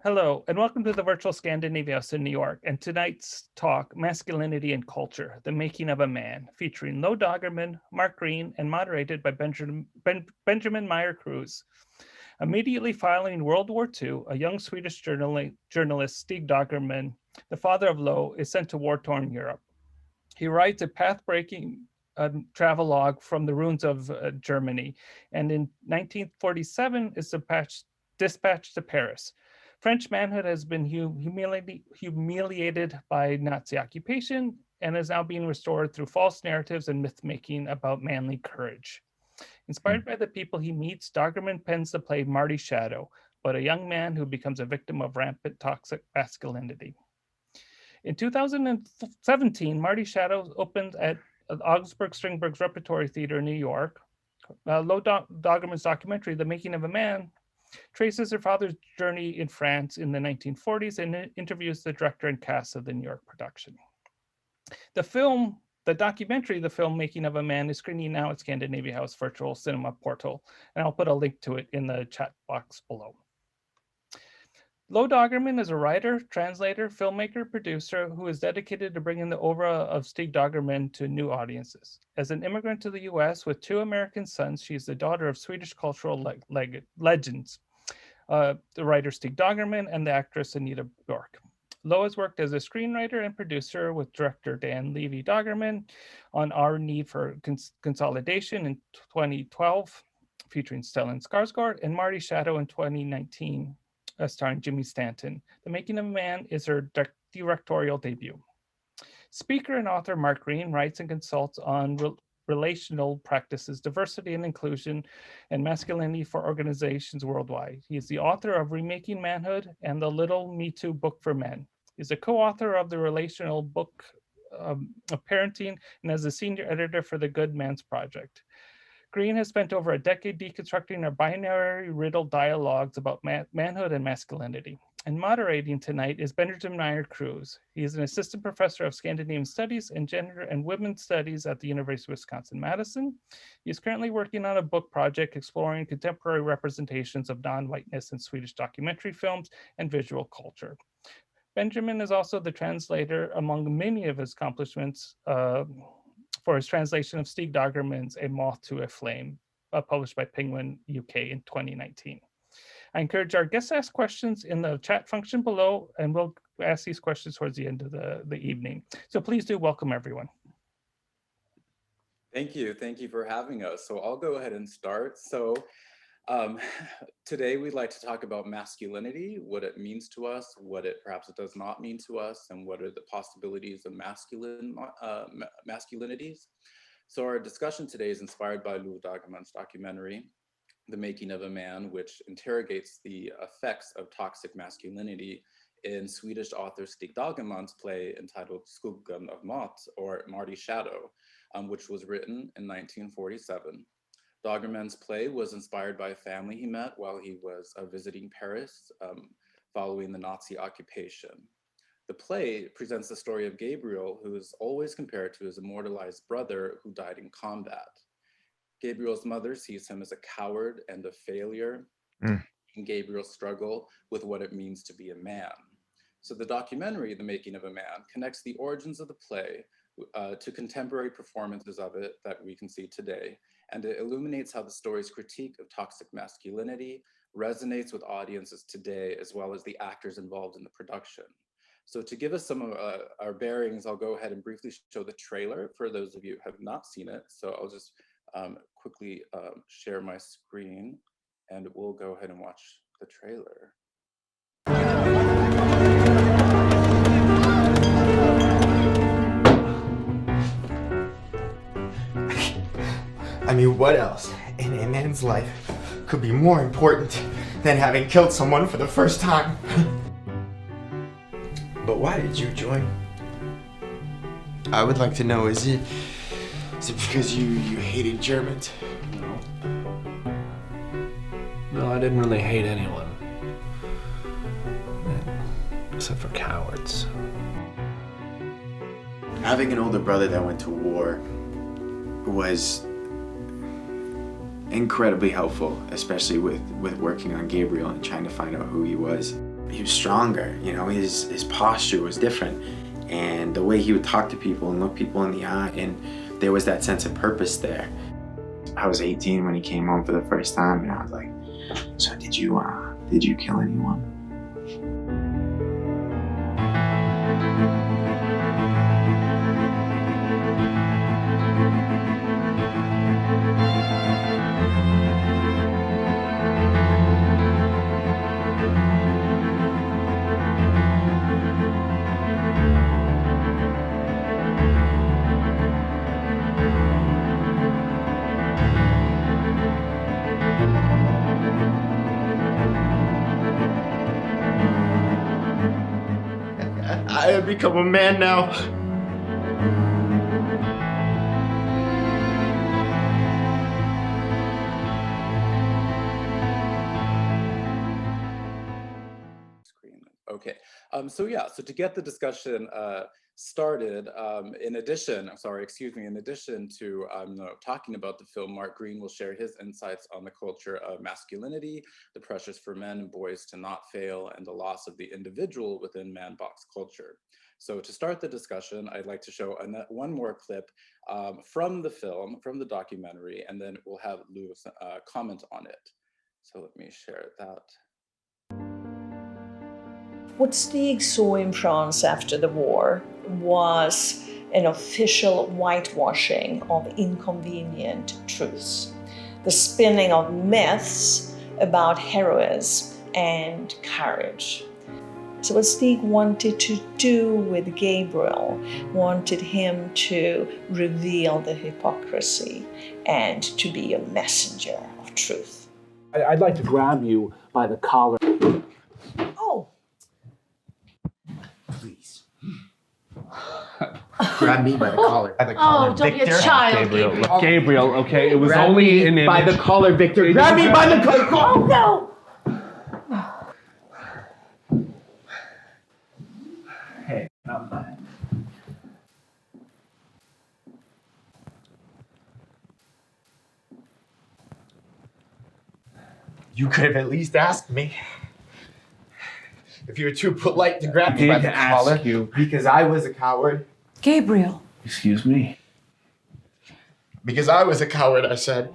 Hello, and welcome to the virtual Scandinavia House in New York. And tonight's talk, Masculinity and Culture, The Making of a Man, featuring Lo Dagerman, Mark Greene, and moderated by Benjamin Mier-Cruz. Immediately following World War II, a young Swedish journalist, Stig Dagerman, the father of Lo, is sent to war-torn Europe. He writes a path-breaking travelogue from the ruins of Germany, and in 1947 is dispatched to Paris. French manhood has been humiliated by Nazi occupation and is now being restored through false narratives and myth-making about manly courage. Inspired by the people he meets, Dagerman pens the play Marty Shadow, about a young man who becomes a victim of rampant toxic masculinity. In 2017, Marty Shadow opened at August Strindberg Repertory Theater in New York. Lo Dagerman's documentary, The Making of a Man, traces her father's journey in France in the 1940s and interviews the director and cast of the New York production. The documentary, The Film Making of a Man, is screening now at Scandinavia House virtual cinema portal, and I'll put a link to it in the chat box below. Lo Dagerman is a writer, translator, filmmaker, producer who is dedicated to bringing the oeuvre of Stig Dagerman to new audiences. As an immigrant to the US with two American sons, she is the daughter of Swedish cultural legends, the writer Stig Dagerman and the actress Anita Bjork. Lo has worked as a screenwriter and producer with director Dan Levy Dagerman on Our Need for Consolidation in 2012, featuring Stellan Skarsgård, and Marty Shadow in 2019. Starring Jimmy Stanton. The Making of a Man is her directorial debut. Speaker and author Mark Greene writes and consults on relational practices, diversity and inclusion, and masculinity for organizations worldwide. He is the author of Remaking Manhood and the Little Me Too book for men. He's a co-author of the relational book of parenting and as a senior editor for the Good Man's Project. Greene has spent over a decade deconstructing our binary riddled dialogues about manhood and masculinity. And moderating tonight is Benjamin Mier-Cruz. He is an assistant professor of Scandinavian Studies and Gender and Women's Studies at the University of Wisconsin-Madison. He is currently working on a book project exploring contemporary representations of non-whiteness in Swedish documentary films and visual culture. Benjamin is also the translator among many of his accomplishments for his translation of Stig Dagerman's A Moth to a Flame, published by Penguin UK in 2019. I encourage our guests to ask questions in the chat function below, and we'll ask these questions towards the end of the evening. So please do welcome everyone. Thank you for having us. So I'll go ahead and start. So today we'd like to talk about masculinity, what it means to us, what it perhaps it does not mean to us, and what are the possibilities of masculinities. So our discussion today is inspired by Lo Dagerman's documentary, The Making of a Man, which interrogates the effects of toxic masculinity in Swedish author Stig Dagerman's play entitled Skuggan of Mat, or Marty Shadow, which was written in 1947. Dagerman's play was inspired by a family he met while he was visiting Paris following the Nazi occupation. The play presents the story of Gabriel, who is always compared to his immortalized brother who died in combat. Gabriel's mother sees him as a coward and a failure in Gabriel's struggle with what it means to be a man. So the documentary, The Making of a Man, connects the origins of the play to contemporary performances of it that we can see today. And it illuminates how the story's critique of toxic masculinity resonates with audiences today, as well as the actors involved in the production. So to give us some of our bearings, I'll go ahead and briefly show the trailer for those of you who have not seen it. So I'll just quickly share my screen and we'll go ahead and watch the trailer. I mean, what else in a man's life could be more important than having killed someone for the first time? But why did you join? I would like to know, is it because you hated Germans? No, I didn't really hate anyone. Except for cowards. Having an older brother that went to war was incredibly helpful, especially with working on Gabriel and trying to find out who he was. he was stronger, you know, his posture was different. And the way he would talk to people and look people in the eye, and there was that sense of purpose there. I was 18 when he came home for the first time, and I was like, so did you kill anyone? I have become a man now. Okay, so yeah, so to get the discussion started, in addition to talking about the film, Mark Greene will share his insights on the culture of masculinity, the pressures for men and boys to not fail, and the loss of the individual within man box culture. So to start the discussion, I'd like to show one more clip from the film, from the documentary, and then we'll have Lou comment on it. So let me share that. What Stig saw in France after the war was an official whitewashing of inconvenient truths, the spinning of myths about heroism and courage. So what Stig wanted to do with Gabriel, wanted him to reveal the hypocrisy and to be a messenger of truth. I'd like to grab you by the collar. Oh. Please. Grab me by the collar. By the collar, don't be a Victor. child, Gabriel, Gabriel, okay, it was Grab only me an image. by the collar, Victor. Grab me by the collar. Oh, no. Hey, I'm fine. You could have at least asked me. If you were too polite to grab me by the collar, because I was a coward. Gabriel. Excuse me? Because I was a coward, I said.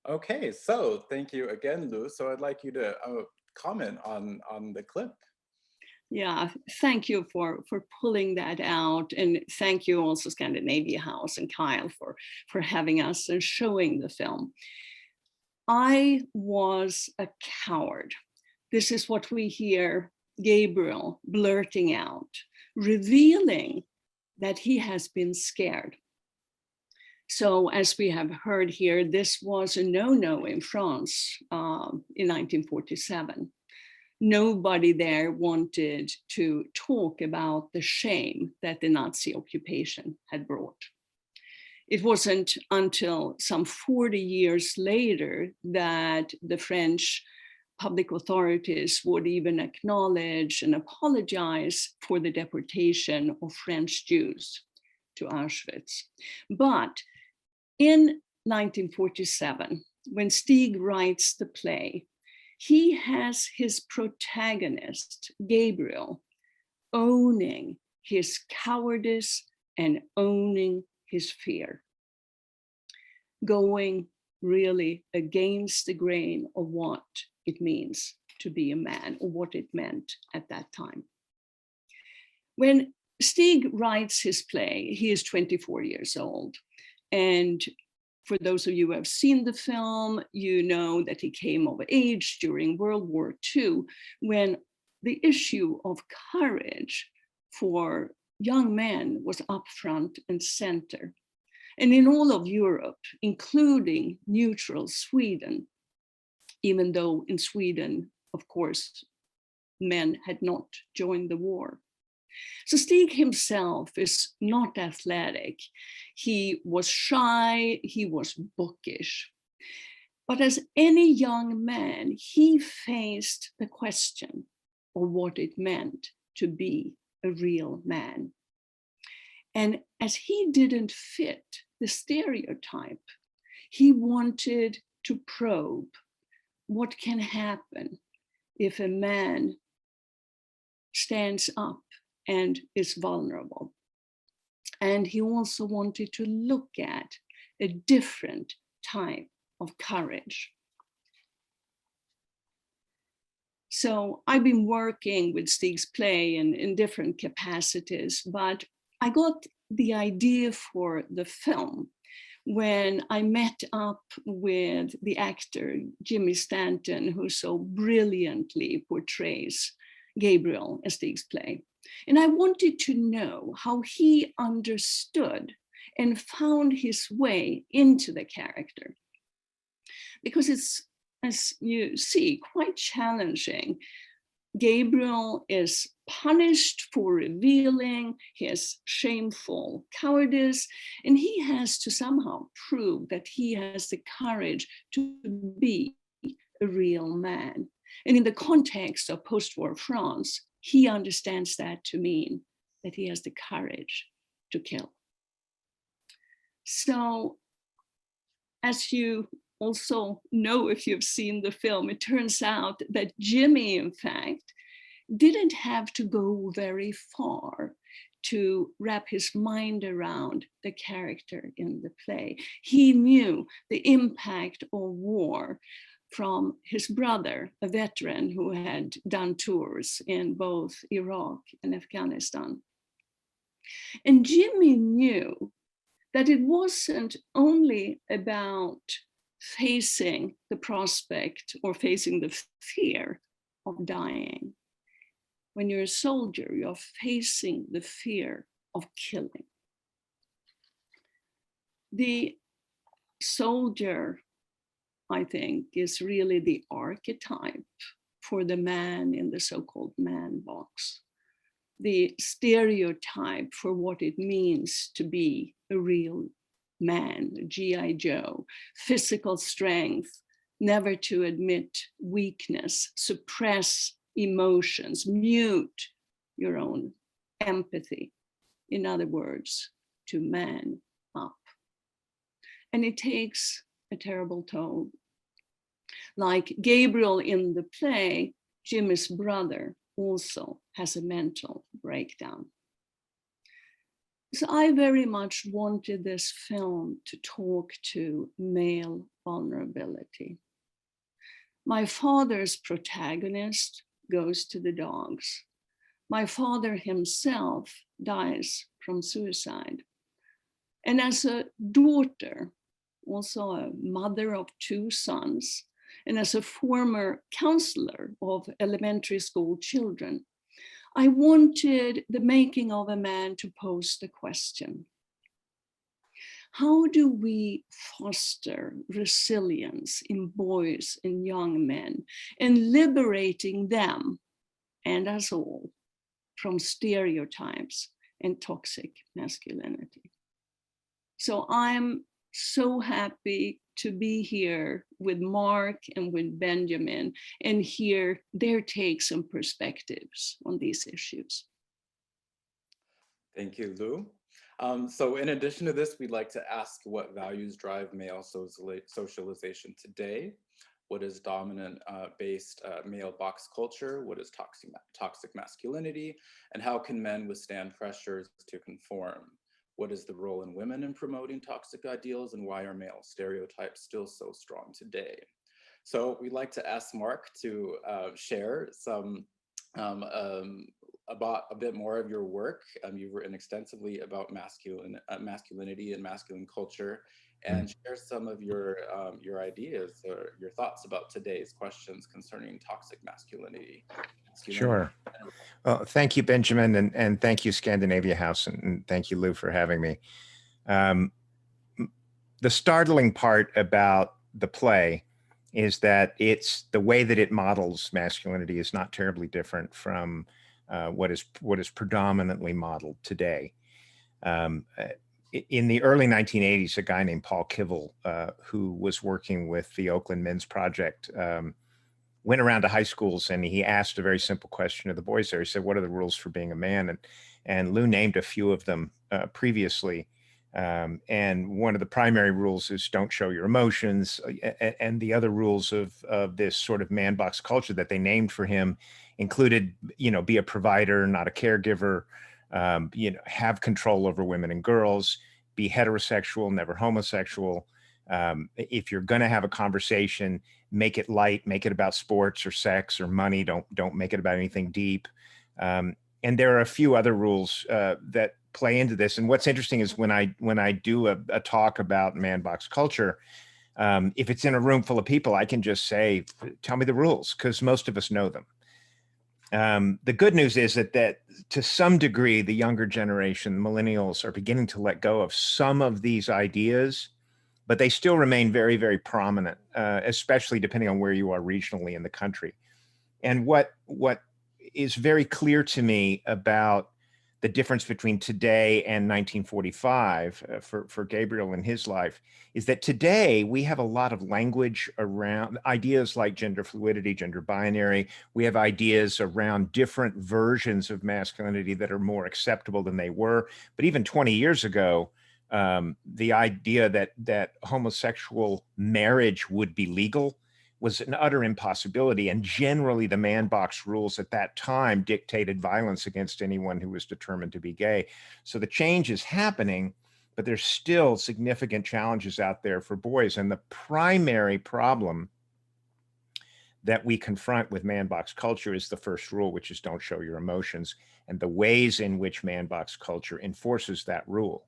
Okay, so thank you again, Lou. So I'd like you to comment on the clip. Yeah, thank you for pulling that out, and thank you also Scandinavia House and Kyle for having us and showing the film. I was a coward. This is what we hear Gabriel blurting out, revealing that he has been scared. So as we have heard here, this was a no-no in France in 1947. Nobody there wanted to talk about the shame that the Nazi occupation had brought. It wasn't until some 40 years later that the French public authorities would even acknowledge and apologize for the deportation of French Jews to Auschwitz. But in 1947, when Stig writes the play, he has his protagonist, Gabriel, owning his cowardice and owning his fear, going really against the grain of what it means to be a man, or what it meant at that time. When Stig writes his play, he is 24 years old. And for those of you who have seen the film, you know that he came of age during World War II, when the issue of courage for young men was up front and center. And in all of Europe, including neutral Sweden, even though in Sweden, of course, men had not joined the war. So Stig himself is not athletic. He was shy, he was bookish. But as any young man, he faced the question of what it meant to be a real man. And as he didn't fit the stereotype, he wanted to probe what can happen if a man stands up and is vulnerable. And he also wanted to look at a different type of courage. So I've been working with Stig's play in different capacities, but I got the idea for the film when I met up with the actor, Jimmy Stanton, who so brilliantly portrays Gabriel in Stig's play. And I wanted to know how he understood and found his way into the character. Because it's, as you see, quite challenging. Gabriel is punished for revealing his shameful cowardice, and he has to somehow prove that he has the courage to be a real man. And in the context of post-war France, he understands that to mean that he has the courage to kill. So, as you also know if you've seen the film, it turns out that Jimmy, in fact, didn't have to go very far to wrap his mind around the character in the play. He knew the impact of war from his brother, a veteran who had done tours in both Iraq and Afghanistan. And Jimmy knew that it wasn't only about facing the prospect or facing the fear of dying. When you're a soldier, you're facing the fear of killing. The soldier, I think, is really the archetype for the man in the so-called man box, the stereotype for what it means to be a real man, a G.I. Joe, physical strength, never to admit weakness, suppress emotions, mute your own empathy. In other words, to man up. And it takes a terrible toll. Like Gabriel in the play, Jimmy's brother also has a mental breakdown. So I very much wanted this film to talk to male vulnerability. My father's protagonist goes to the dogs. My father himself dies from suicide. And as a daughter, also a mother of 2 sons, and as a former counselor of elementary school children, I wanted the making of a man to pose the question: how do we foster resilience in boys and young men and liberating them and us all from stereotypes and toxic masculinity? So I'm so happy to be here with Mark and with Benjamin and hear their takes and perspectives on these issues. Thank you, Lou. So in addition to this, we'd like to ask what values drive male socialization today? What is dominant based male box culture? What is toxic masculinity? And how can men withstand pressures to conform? What is the role in women in promoting toxic ideals, and why are male stereotypes still so strong today? So we'd like to ask Mark to share some about a bit more of your work. You've written extensively about masculinity and masculine culture, and share some of your ideas or your thoughts about today's questions concerning toxic masculinity. Sure. Well, thank you, Benjamin, and thank you, Scandinavia House, and thank you, Lou, for having me. The startling part about the play is that it's the way that it models masculinity is not terribly different from what is predominantly modeled today. In the early 1980s, a guy named Paul Kivel, who was working with the Oakland Men's Project, went around to high schools and he asked a very simple question to the boys there. He said, "What are the rules for being a man?" And Lou named a few of them previously. And one of the primary rules is don't show your emotions. And the other rules of this sort of man box culture that they named for him included, be a provider, not a caregiver, have control over women and girls, be heterosexual, never homosexual. If you're going to have a conversation, make it light, make it about sports or sex or money. Don't make it about anything deep. And there are a few other rules that play into this. And what's interesting is when I do a talk about man box culture, if it's in a room full of people, I can just say, tell me the rules, because most of us know them. The good news is that to some degree, the younger generation, millennials, are beginning to let go of some of these ideas, but they still remain very, very prominent, especially depending on where you are regionally in the country. And what is very clear to me about the difference between today and 1945 for Gabriel in his life is that today we have a lot of language around ideas like gender fluidity, gender binary. We have ideas around different versions of masculinity that are more acceptable than they were. But even 20 years ago, the idea that homosexual marriage would be legal was an utter impossibility. And generally the man box rules at that time dictated violence against anyone who was determined to be gay. So the change is happening, but there's still significant challenges out there for boys. And the primary problem that we confront with man box culture is the first rule, which is don't show your emotions, and the ways in which man box culture enforces that rule.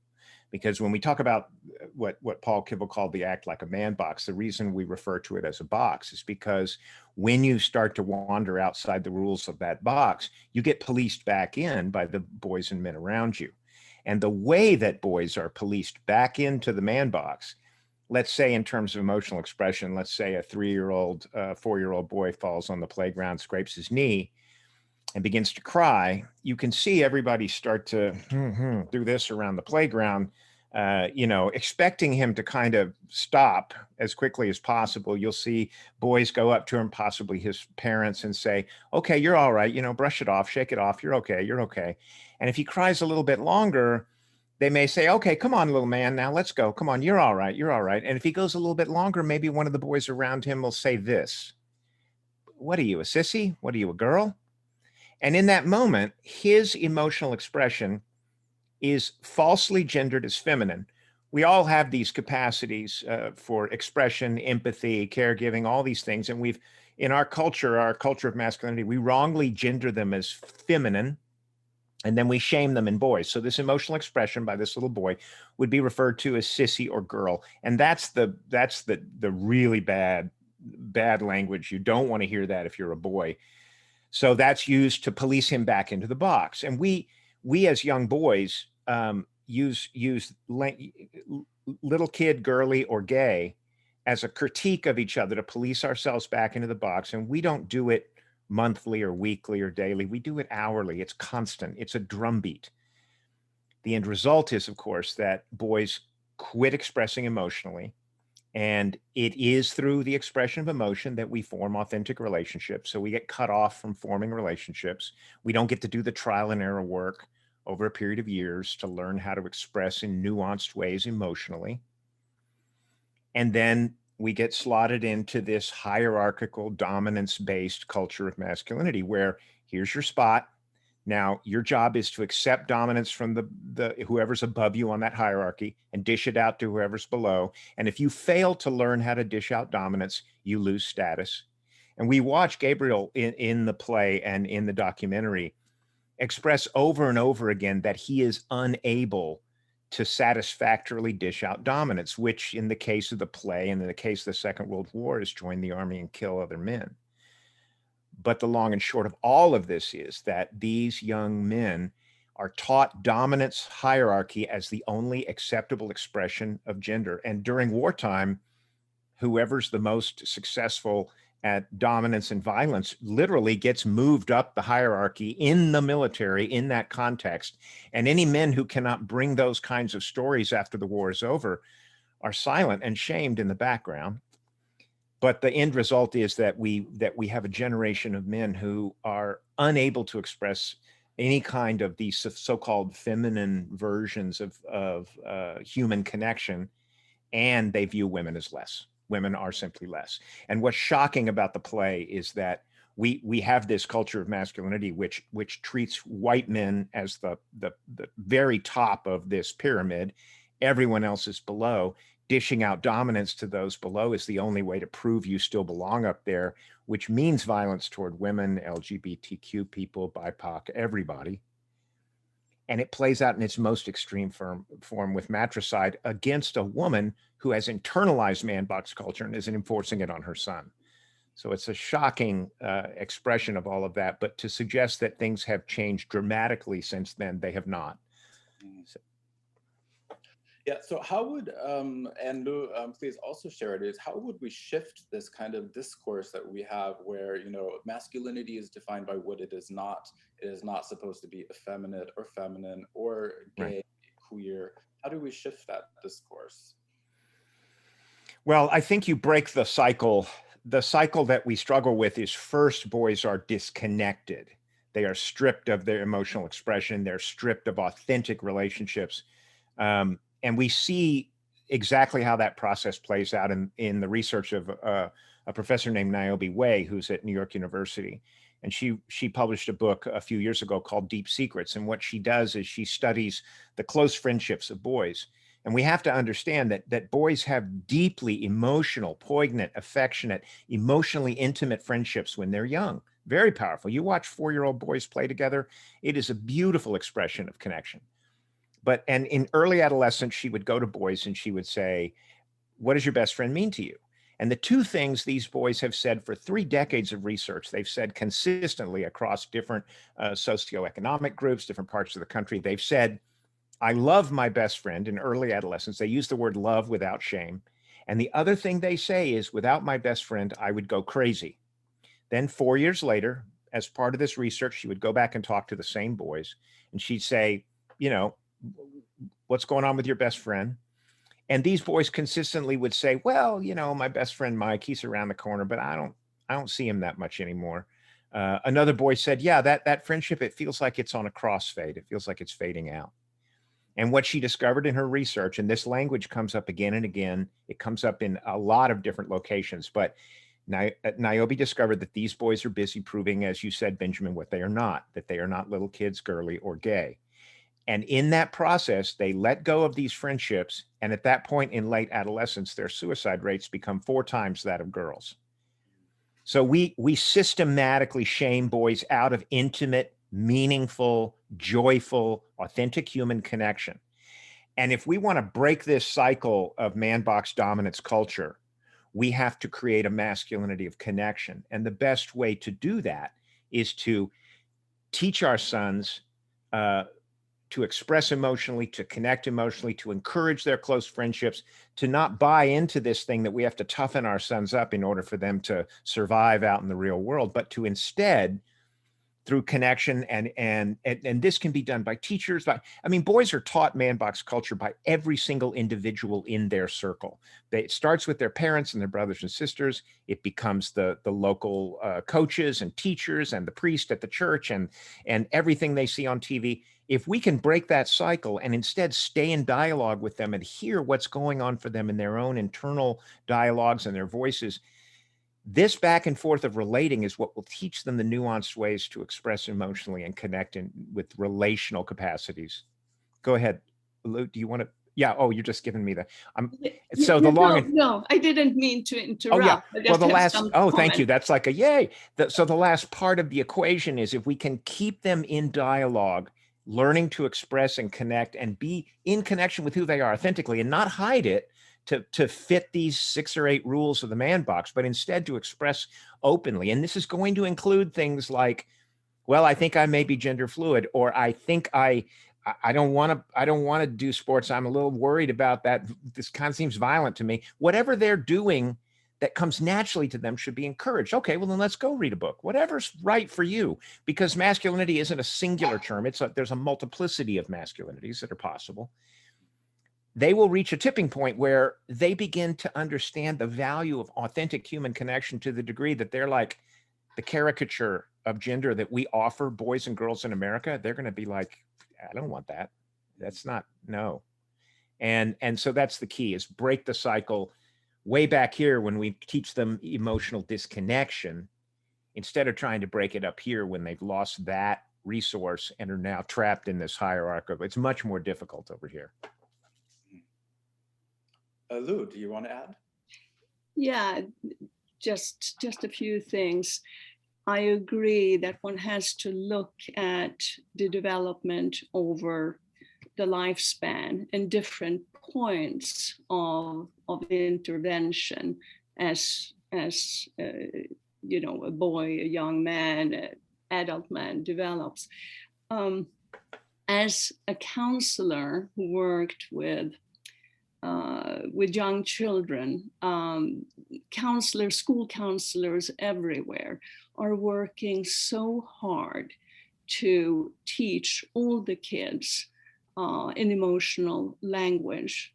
Because when we talk about what Paul Kivel called the act like a man box, the reason we refer to it as a box is because when you start to wander outside the rules of that box, you get policed back in by the boys and men around you. And the way that boys are policed back into the man box, let's say in terms of emotional expression, let's say a 3-year-old, 4-year-old boy falls on the playground, scrapes his knee, and begins to cry, you can see everybody start to do this around the playground, expecting him to kind of stop as quickly as possible. You'll see boys go up to him, possibly his parents, and say, okay, you're all right, brush it off, shake it off, you're okay, you're okay. And if he cries a little bit longer, they may say, okay, come on, little man, now let's go. Come on, you're all right, you're all right. And if he goes a little bit longer, maybe one of the boys around him will say this: what are you, a sissy? What are you, a girl? And in that moment, his emotional expression is falsely gendered as feminine. We all have these capacities for expression, empathy, caregiving, all these things. And in our culture of masculinity, we wrongly gender them as feminine, and then we shame them in boys. So this emotional expression by this little boy would be referred to as sissy or girl. And that's the really bad language. You don't want to hear that if you're a boy. So that's used to police him back into the box. And we as young boys use little kid, girly, or gay as a critique of each other to police ourselves back into the box. And we don't do it monthly or weekly or daily. We do it hourly. It's constant. It's a drumbeat. The end result is, of course, that boys quit expressing emotionally. And it is through the expression of emotion that we form authentic relationships. So we get cut off from forming relationships. We don't get to do the trial and error work over a period of years to learn how to express in nuanced ways emotionally. And then we get slotted into this hierarchical, dominance-based culture of masculinity where here's your spot. Now, your job is to accept dominance from the whoever's above you on that hierarchy and dish it out to whoever's below. And if you fail to learn how to dish out dominance, you lose status. And we watch Gabriel in the play and in the documentary express over and over again that he is unable to satisfactorily dish out dominance, which in the case of the play and in the case of the Second World War is join the army and kill other men. But the long and short of all of this is that these young men are taught dominance hierarchy as the only acceptable expression of gender. And during wartime, whoever's the most successful at dominance and violence literally gets moved up the hierarchy in the military in that context. And any men who cannot bring those kinds of stories after the war is over are silent and shamed in the background. But the end result is that we have a generation of men who are unable to express any kind of these so-called feminine versions of human connection, and they view women as less. Women are simply less. And what's shocking about the play is that we have this culture of masculinity which treats white men as the very top of this pyramid. Everyone else is below. Dishing out dominance to those below is the only way to prove you still belong up there, which means violence toward women, LGBTQ people, BIPOC, everybody. And it plays out in its most extreme form with matricide against a woman who has internalized man box culture and is enforcing it on her son. So it's a shocking expression of all of that. But to suggest that things have changed dramatically since then, they have not. So. Yeah, so how would, and Lou, please also share it, is how would we shift this kind of discourse that we have where, you know, masculinity is defined by what it is not. It is not supposed to be effeminate or feminine or gay, right, queer. How do we shift that discourse? Well, I think you break the cycle. The cycle that we struggle with is first, boys are disconnected. They are stripped of their emotional expression. They're stripped of authentic relationships. And we see exactly how that process plays out in the research of a professor named Niobe Way, who's at New York University. And she published a book a few years ago called Deep Secrets. And what she does is she studies the close friendships of boys. And we have to understand that boys have deeply emotional, poignant, affectionate, emotionally intimate friendships when they're young. Very powerful. You watch 4-year-old boys play together. It is a beautiful expression of connection. And in early adolescence, she would go to boys and she would say, what does your best friend mean to you? And the two things these boys have said for 3 decades of research, they've said consistently across different socioeconomic groups, different parts of the country, they've said, I love my best friend. In early adolescence, they use the word love without shame. And the other thing they say is, without my best friend, I would go crazy. Then 4 years later, as part of this research, she would go back and talk to the same boys. And she'd say, you know, what's going on with your best friend? And these boys consistently would say, well, you know, my best friend, Mike, he's around the corner, but I don't see him that much anymore. Another boy said, yeah, that friendship, it feels like it's on a crossfade. It feels like it's fading out. And what she discovered in her research, and this language comes up again and again, it comes up in a lot of different locations, but Niobe discovered that these boys are busy proving, as you said, Benjamin, what they are not, that they are not little kids, girly, or gay. And in that process, they let go of these friendships. And at that point in late adolescence, their suicide rates become 4 times that of girls. So we systematically shame boys out of intimate, meaningful, joyful, authentic human connection. And if we want to break this cycle of man box dominance culture, we have to create a masculinity of connection. And the best way to do that is to teach our sons to express emotionally, to connect emotionally, to encourage their close friendships, to not buy into this thing that we have to toughen our sons up in order for them to survive out in the real world, but to instead, through connection, and this can be done by teachers. Boys are taught man box culture by every single individual in their circle. It starts with their parents and their brothers and sisters. It becomes the local coaches and teachers and the priest at the church and everything they see on TV. If we can break that cycle and instead stay in dialogue with them and hear what's going on for them in their own internal dialogues and their voices, this back and forth of relating is what will teach them the nuanced ways to express emotionally and connect with relational capacities. Go ahead, Lou, do you want to? Yeah. Oh, you're just giving me the. No, I didn't mean to interrupt. Oh yeah. Well, the last. Oh, thank comment. you. That's like a yay. So the last part of the equation is if we can keep them in dialogue, learning to express and connect and be in connection with who they are authentically and not hide it to fit these 6 or 8 rules of the man box, but instead to express openly. And this is going to include things like, well, I think I may be gender fluid, or I think I don't want to do sports. I'm a little worried about that. This kind of seems violent to me. Whatever they're doing that comes naturally to them should be encouraged. Okay, well then let's go read a book. Whatever's right for you, because masculinity isn't a singular term. There's a multiplicity of masculinities that are possible. They will reach a tipping point where they begin to understand the value of authentic human connection to the degree that they're like, the caricature of gender that we offer boys and girls in America, they're going to be like, I don't want that. That's not, no. And so that's the key, is break the cycle. Way back here, when we teach them emotional disconnection, instead of trying to break it up here when they've lost that resource and are now trapped in this hierarchy, it's much more difficult over here. Lou, do you want to add? Yeah, just a few things. I agree that one has to look at the development over the lifespan and different points of intervention as you know, a boy, a young man, an adult man develops. As a counselor who worked with young children, counselors, school counselors everywhere are working so hard to teach all the kids in emotional language.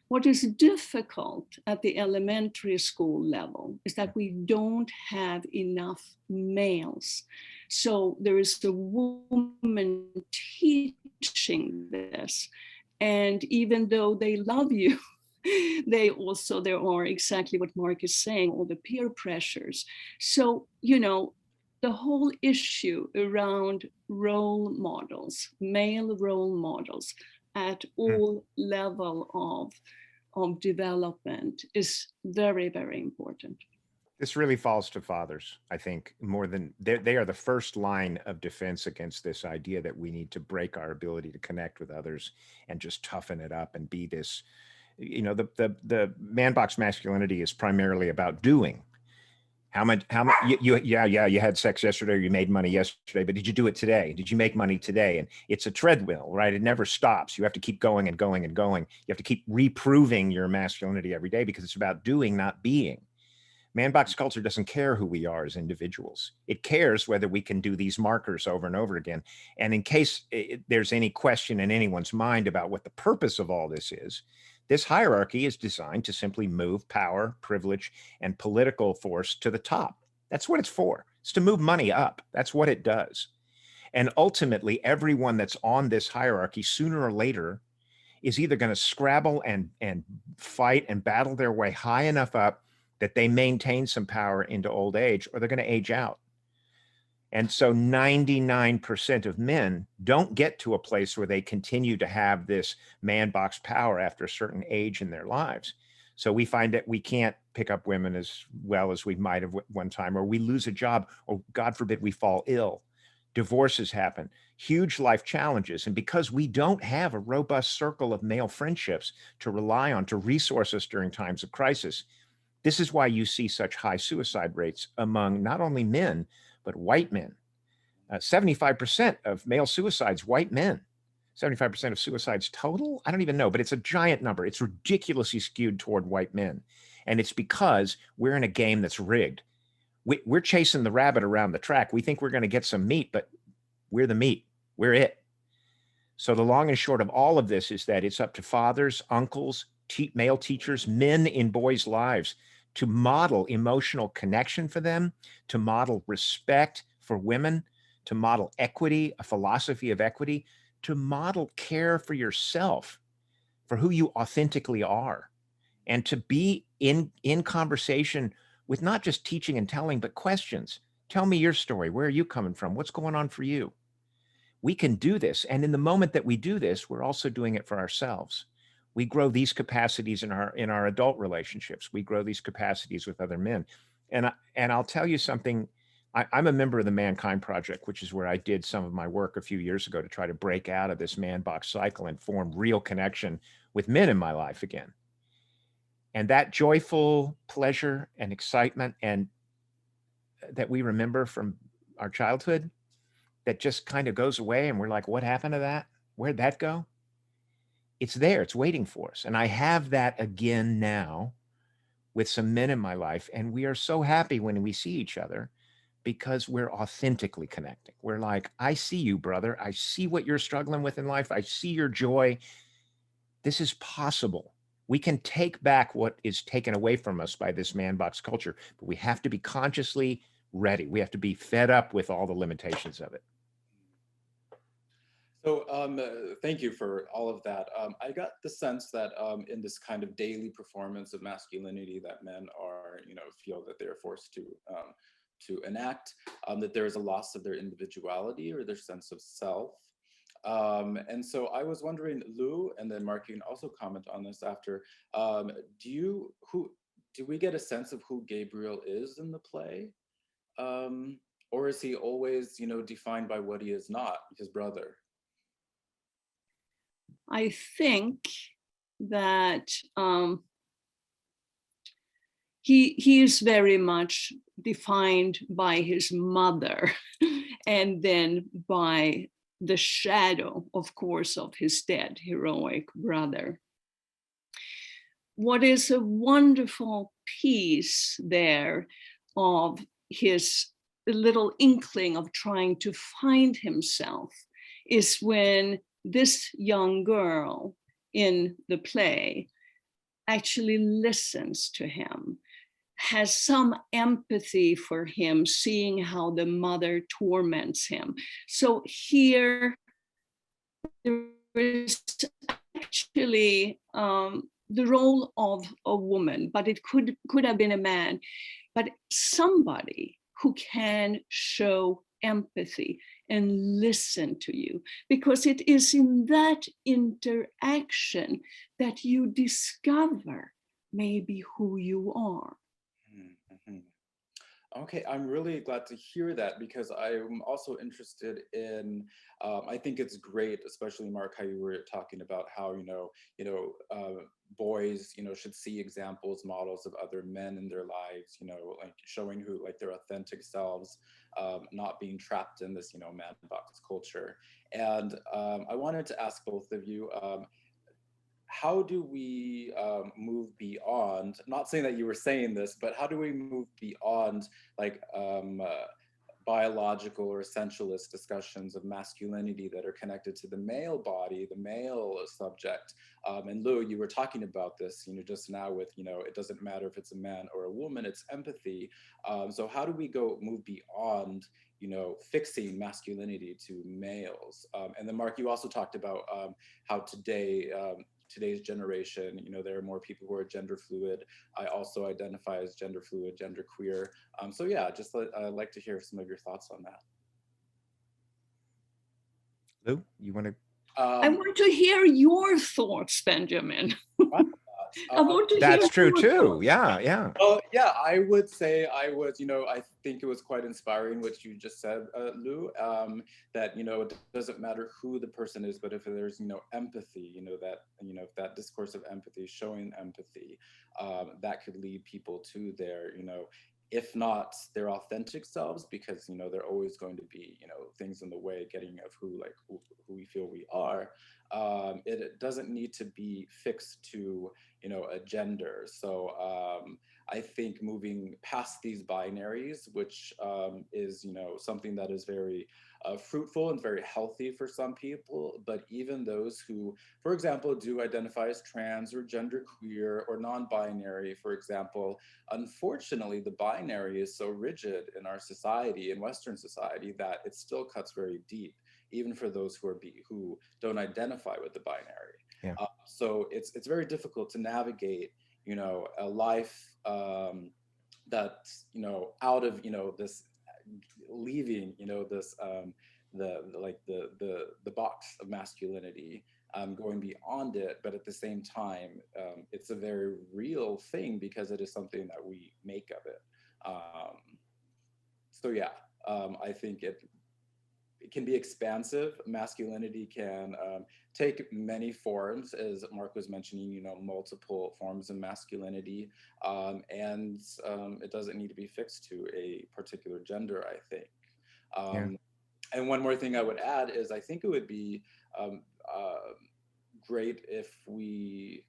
What is difficult at the elementary school level is that we don't have enough males. So there is a woman teaching this. And even though they love you, there are exactly what Mark is saying, all the peer pressures. So, you know, the whole issue around role models, male role models at all level of development is very, very important. This really falls to fathers, I think, more than they are the first line of defense against this idea that we need to break our ability to connect with others and just toughen it up and be this, you know, the man box masculinity is primarily about doing. How much, you had sex yesterday, or you made money yesterday, but did you do it today? Did you make money today? And it's a treadmill, right? It never stops. You have to keep going and going and going. You have to keep reproving your masculinity every day because it's about doing, not being. Man box culture doesn't care who we are as individuals. It cares whether we can do these markers over and over again. And in case there's any question in anyone's mind about what the purpose of all this is, this hierarchy is designed to simply move power, privilege, and political force to the top. That's what it's for. It's to move money up. That's what it does. And ultimately, everyone that's on this hierarchy, sooner or later, is either going to scrabble and fight and battle their way high enough up that they maintain some power into old age, or they're going to age out. And so 99% of men don't get to a place where they continue to have this man box power after a certain age in their lives. So we find that we can't pick up women as well as we might have one time, or we lose a job, or God forbid we fall ill. Divorces happen, huge life challenges. And because we don't have a robust circle of male friendships to rely on to resource us during times of crisis, this is why you see such high suicide rates among not only men, but white men. 75% of male suicides, white men. 75% of suicides total? I don't even know, but it's a giant number. It's ridiculously skewed toward white men. And it's because we're in a game that's rigged. We're chasing the rabbit around the track. We think we're going to get some meat, but we're the meat. We're it. So the long and short of all of this is that it's up to fathers, uncles, male teachers, men in boys' lives to model emotional connection for them, to model respect for women, to model equity, a philosophy of equity, to model care for yourself, for who you authentically are, and to be in conversation with not just teaching and telling, but questions. Tell me your story. Where are you coming from? What's going on for you? We can do this. And in the moment that we do this, we're also doing it for ourselves. We grow these capacities in our adult relationships. We grow these capacities with other men. And I'll tell you something. I'm a member of the Mankind Project, which is where I did some of my work a few years ago to try to break out of this man box cycle and form real connection with men in my life again. And that joyful pleasure and excitement and that we remember from our childhood that just kind of goes away. And we're like, what happened to that? Where'd that go? It's there, it's waiting for us. And I have that again now with some men in my life. And we are so happy when we see each other because we're authentically connecting. We're like, I see you, brother. I see what you're struggling with in life. I see your joy. This is possible. We can take back what is taken away from us by this man box culture, but we have to be consciously ready. We have to be fed up with all the limitations of it. So thank you for all of that. I got the sense that in this kind of daily performance of masculinity that men are, feel that they're forced to enact, that there is a loss of their individuality or their sense of self. And so I was wondering, Lou, and then Mark, you can also comment on this after, do we get a sense of who Gabriel is in the play? Or is he always, defined by what he is not, his brother? I think that he is very much defined by his mother and then by the shadow, of course, of his dead heroic brother. What is a wonderful piece there of his little inkling of trying to find himself is when this young girl in the play actually listens to him, has some empathy for him, seeing how the mother torments him. So here there is actually the role of a woman, but it could have been a man, but somebody who can show empathy and listen to you, because it is in that interaction that you discover maybe who you are. Mm-hmm. Okay, I'm really glad to hear that, because I'm also interested in, I think it's great, especially Mark, how you were talking about how, boys, should see examples, models of other men in their lives, like showing who, like their authentic selves, not being trapped in this, man box culture. And I wanted to ask both of you, how do we move beyond, not saying that you were saying this, but how do we move beyond like biological or essentialist discussions of masculinity that are connected to the male body, the male subject? And Lou, you were talking about this, just now with, it doesn't matter if it's a man or a woman, it's empathy. So how do we move beyond, fixing masculinity to males? And then Mark, you also talked about how today's generation, there are more people who are gender fluid. I also identify as gender fluid, gender queer. So yeah, just I'd like to hear some of your thoughts on that. Lou, you want to? I want to hear your thoughts, Benjamin. I want to hear. That's true your too. thoughts. Yeah. Well, yeah, I would say I was, I think it was quite inspiring what you just said, Lou, that, it doesn't matter who the person is, but if there's, empathy, if that discourse of empathy, showing empathy, that could lead people to their, if not their authentic selves, because, there are always going to be, things in the way getting of who we feel we are. It doesn't need to be fixed to, a gender. So I think moving past these binaries, which is, something that is very fruitful and very healthy for some people, but even those who, for example, do identify as trans or genderqueer or non-binary, for example, unfortunately, the binary is so rigid in our society, in Western society, that it still cuts very deep, even for those who don't identify with the binary. Yeah. So it's very difficult to navigate, a life that's, out of, this leaving, this the box of masculinity, going beyond it, but at the same time, it's a very real thing because it is something that we make of it. So yeah, I think it can be expansive. Masculinity can take many forms, as Mark was mentioning, multiple forms of masculinity, and it doesn't need to be fixed to a particular gender, I think. And one more thing I would add is I think it would be great if we,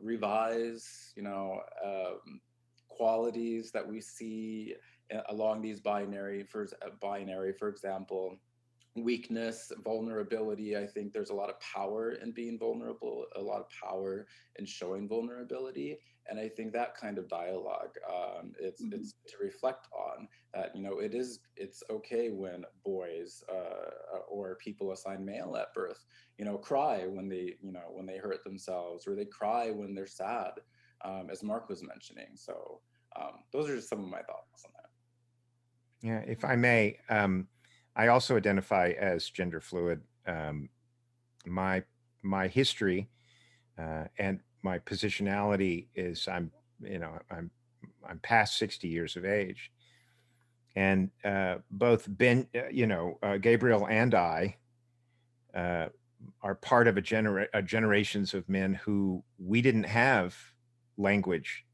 revise, qualities that we see along these binary, for example, weakness, vulnerability. I think there's a lot of power in being vulnerable, a lot of power in showing vulnerability. And I think that kind of dialogue, it's to reflect on that, you know, it's okay when boys or people assigned male at birth, you know, cry when they, you know, when they hurt themselves, or they cry when they're sad, as Mark was mentioning. So those are just some of my thoughts on that. Yeah, if I may, I also identify as gender fluid. My history and my positionality is I'm past 60 years of age, and both Gabriel and I are part of a generations of men who we didn't have language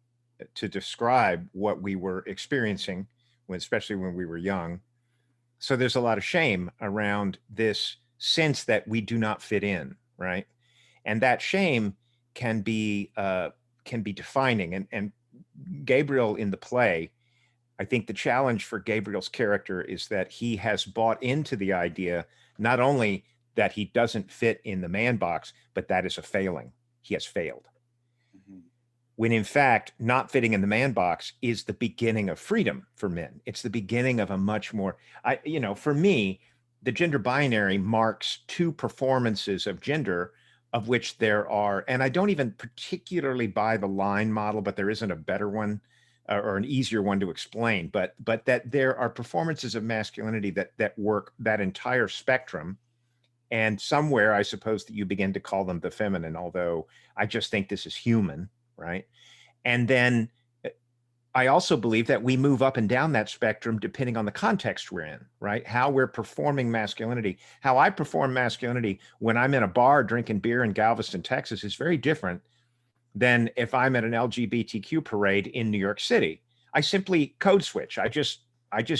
to describe what we were experiencing, especially when we were young. So there's a lot of shame around this sense that we do not fit in, right? And that shame can be defining. And Gabriel in the play, I think the challenge for Gabriel's character is that he has bought into the idea not only that he doesn't fit in the man box, but that is a failing. He has failed. When in fact, not fitting in the man box is the beginning of freedom for men. It's the beginning of a much more, for me, the gender binary marks two performances of gender, of which there are, and I don't even particularly buy the line model, but there isn't a better one or an easier one to explain, but that there are performances of masculinity that work that entire spectrum. And somewhere I suppose that you begin to call them the feminine, although I just think this is human, right? And then I also believe that we move up and down that spectrum depending on the context we're in, right? How we're performing masculinity. How I perform masculinity when I'm in a bar drinking beer in Galveston, Texas is very different than if I'm at an LGBTQ parade in New York City. I simply code switch. I just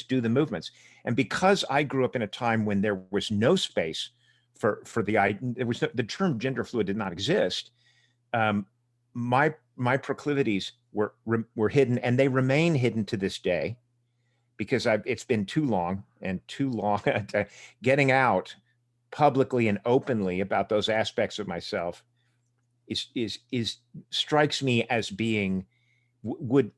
do the movements. And because I grew up in a time when there was no space for the term gender fluid did not exist, my proclivities were hidden, and they remain hidden to this day, because it's been too long getting out publicly and openly about those aspects of myself is strikes me as being would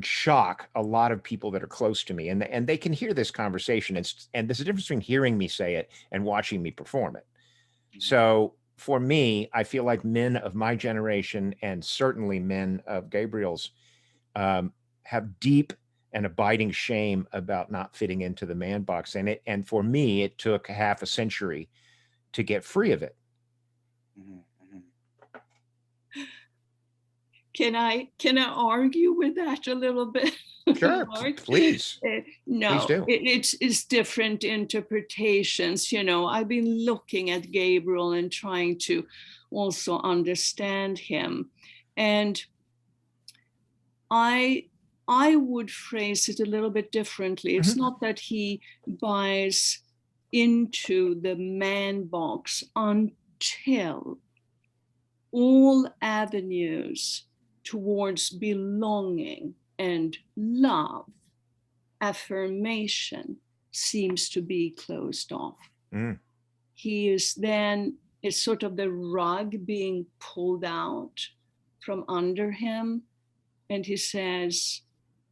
shock a lot of people that are close to me, and they can hear this conversation, and there's a difference between hearing me say it and watching me perform it. So for me, I feel like men of my generation, and certainly men of Gabriel's, have deep and abiding shame about not fitting into the man box. And for me, it took half a century to get free of it. Can I argue with that a little bit? Sure, please. No, please do. It's different interpretations. You know, I've been looking at Gabriel and trying to also understand him. And I would phrase it a little bit differently. It's not that he buys into the man box until all avenues towards belonging and love, affirmation, seems to be closed off. He is then, it's sort of the rug being pulled out from under him, and he says,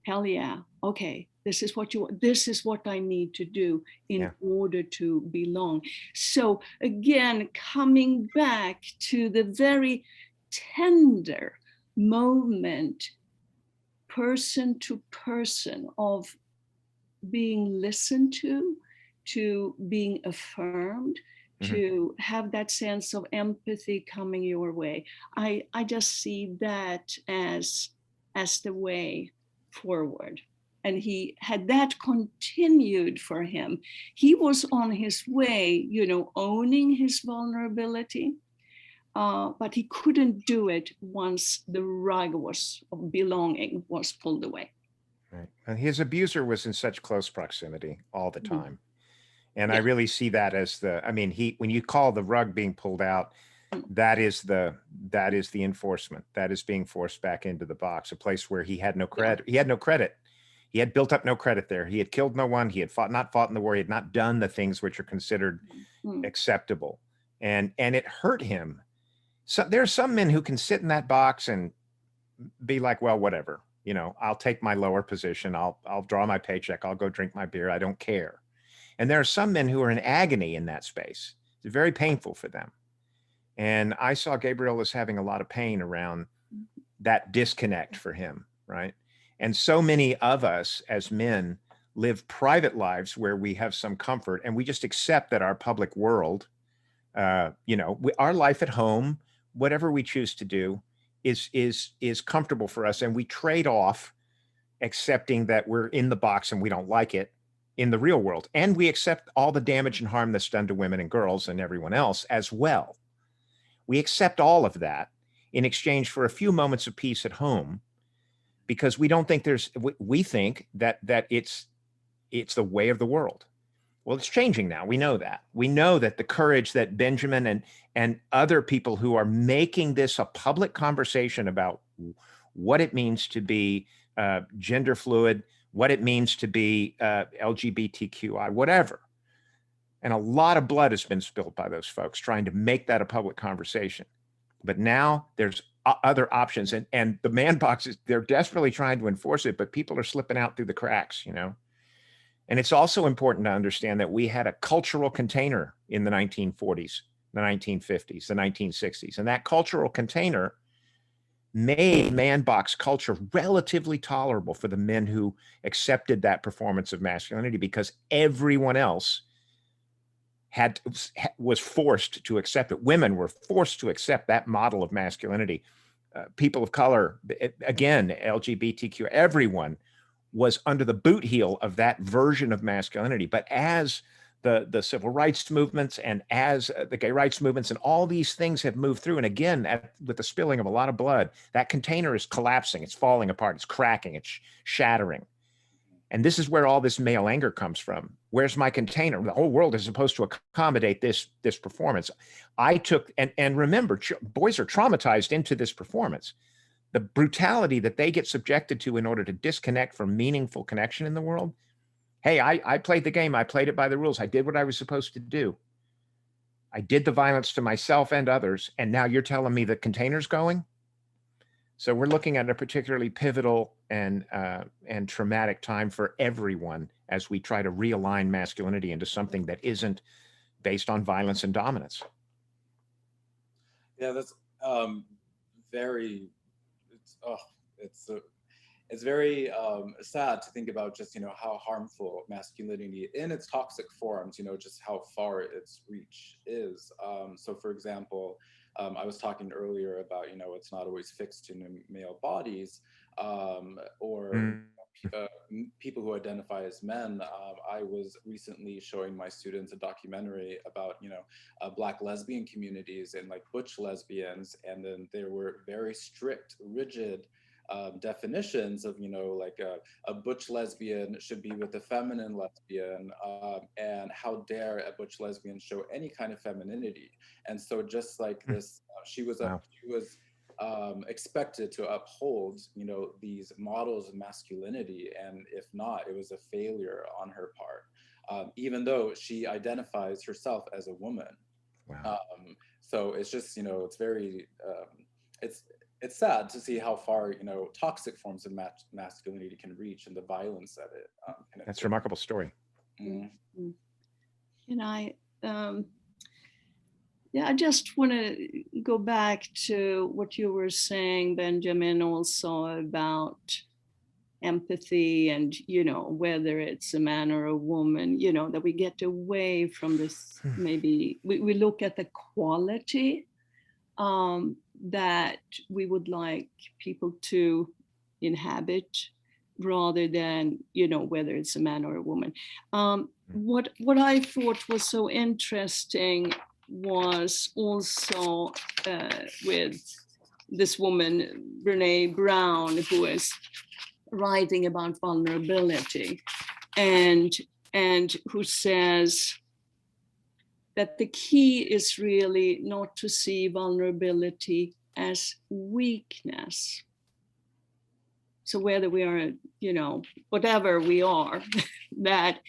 hell yeah, okay, this is what I need to do in order to belong. So again, coming back to the very tender moment, person to person, of being listened to being affirmed, to have that sense of empathy coming your way. I just see that as the way forward. And he had that continued for him. He was on his way, owning his vulnerability, but he couldn't do it once the rug of belonging was pulled away. Right. And his abuser was in such close proximity all the time. And I really see that as when you call the rug being pulled out, that is the enforcement. That is being forced back into the box, a place where he had no credit. He had no credit. He had built up no credit there. He had killed no one. He had not fought in the war. He had not done the things which are considered acceptable. And it hurt him. So there are some men who can sit in that box and be like, well, whatever, you know, I'll take my lower position. I'll draw my paycheck. I'll go drink my beer. I don't care. And there are some men who are in agony in that space. It's very painful for them. And I saw Gabriel as having a lot of pain around that disconnect for him, right? And so many of us as men live private lives where we have some comfort and we just accept that our public world, you know, our life at home, whatever we choose to do is comfortable for us. And we trade off accepting that we're in the box and we don't like it in the real world. And we accept all the damage and harm that's done to women and girls and everyone else as well. We accept all of that in exchange for a few moments of peace at home, because we don't think we think that it's the way of the world. Well, it's changing now. We know that. We know that the courage that Benjamin and other people who are making this a public conversation about what it means to be gender fluid, what it means to be LGBTQI, whatever. And a lot of blood has been spilled by those folks trying to make that a public conversation. But now there's other options, and the man boxes, they're desperately trying to enforce it, but people are slipping out through the cracks, you know? And it's also important to understand that we had a cultural container in the 1940s, the 1950s, the 1960s. And that cultural container made man box culture relatively tolerable for the men who accepted that performance of masculinity, because everyone else was forced to accept it. Women were forced to accept that model of masculinity. People of color, again, LGBTQ, everyone was under the boot heel of that version of masculinity. But as the civil rights movements and as the gay rights movements and all these things have moved through, and again, with the spilling of a lot of blood, that container is collapsing, it's falling apart, it's cracking, it's shattering. And this is where all this male anger comes from. Where's my container? The whole world is supposed to accommodate this performance. I took, and remember, boys are traumatized into this performance. The brutality that they get subjected to in order to disconnect from meaningful connection in the world. Hey, I played the game. I played it by the rules. I did what I was supposed to do. I did the violence to myself and others. And now you're telling me the container's going? So we're looking at a particularly pivotal and traumatic time for everyone as we try to realign masculinity into something that isn't based on violence and dominance. Yeah, that's very. It's very sad to think about just, you know, how harmful masculinity in its toxic forms, you know, just how far its reach is. So for example, I was talking earlier about, you know, it's not always fixed in male bodies, or people who identify as men. I was recently showing my students a documentary about, you know, Black lesbian communities and like butch lesbians, and then there were very strict, rigid definitions of, you know, like a butch lesbian should be with a feminine lesbian, and how dare a butch lesbian show any kind of femininity. And so just like this, she was expected to uphold, you know, these models of masculinity, and if not, it was a failure on her part, even though she identifies herself as a woman. Wow. So it's just, you know, it's very it's sad to see how far, you know, toxic forms of masculinity can reach and the violence that it That's a remarkable story. Mm-hmm. And I just want to go back to what you were saying, Benjamin, also about empathy and, you know, whether it's a man or a woman, you know, that we get away from this, maybe we look at the quality that we would like people to inhabit rather than, you know, whether it's a man or a woman. What I thought was so interesting was also with this woman, Brene Brown, who is writing about vulnerability and who says that the key is really not to see vulnerability as weakness. So whether we are, whatever we are, that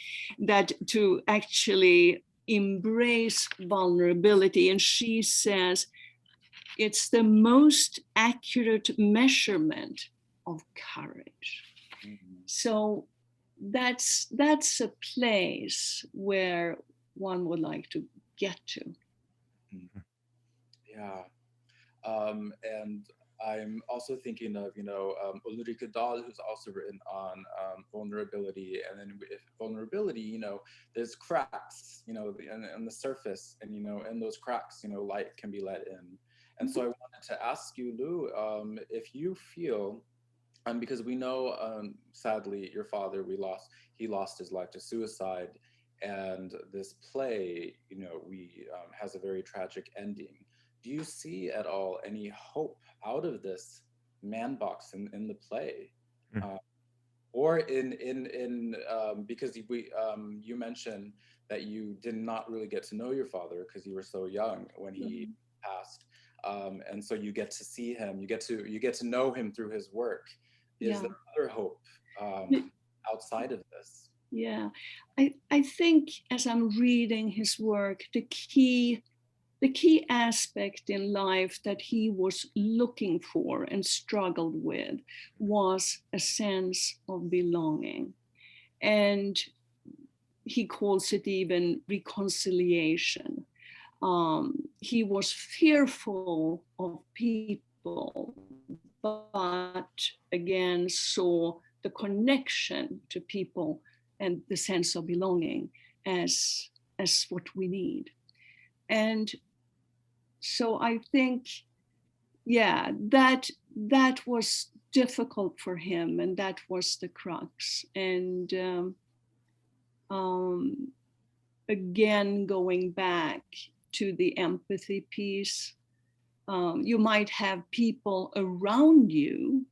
to actually embrace vulnerability. And she says it's the most accurate measurement of courage. So that's a place where one would like to get to. Yeah. And I'm also thinking of, Ulrike Dahl, who's also written on vulnerability. And then with vulnerability, there's cracks, in the surface, and, in those cracks, light can be let in. And so I wanted to ask you, Lou, if you feel, because we know, sadly, your father, he lost his life to suicide. And this play, has a very tragic ending. Do you see at all any hope out of this man box in the play? Or because you mentioned that you did not really get to know your father because you were so young when he passed. And so you get to see him, you get to know him through his work. Is there other hope outside of this? Yeah, I think as I'm reading his work, the key aspect in life that he was looking for and struggled with was a sense of belonging. And he calls it even reconciliation. He was fearful of people, but again saw the connection to people and the sense of belonging as what we need. And so I think, that was difficult for him, and that was the crux. And again, going back to the empathy piece, you might have people around you.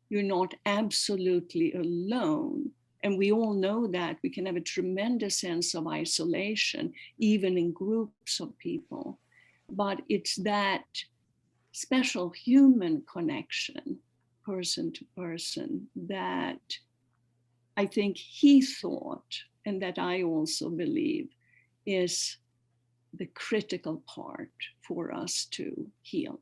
You're not absolutely alone. And we all know that we can have a tremendous sense of isolation, even in groups of people. But it's that special human connection, person to person, that I think he thought, and that I also believe, is the critical part for us to heal.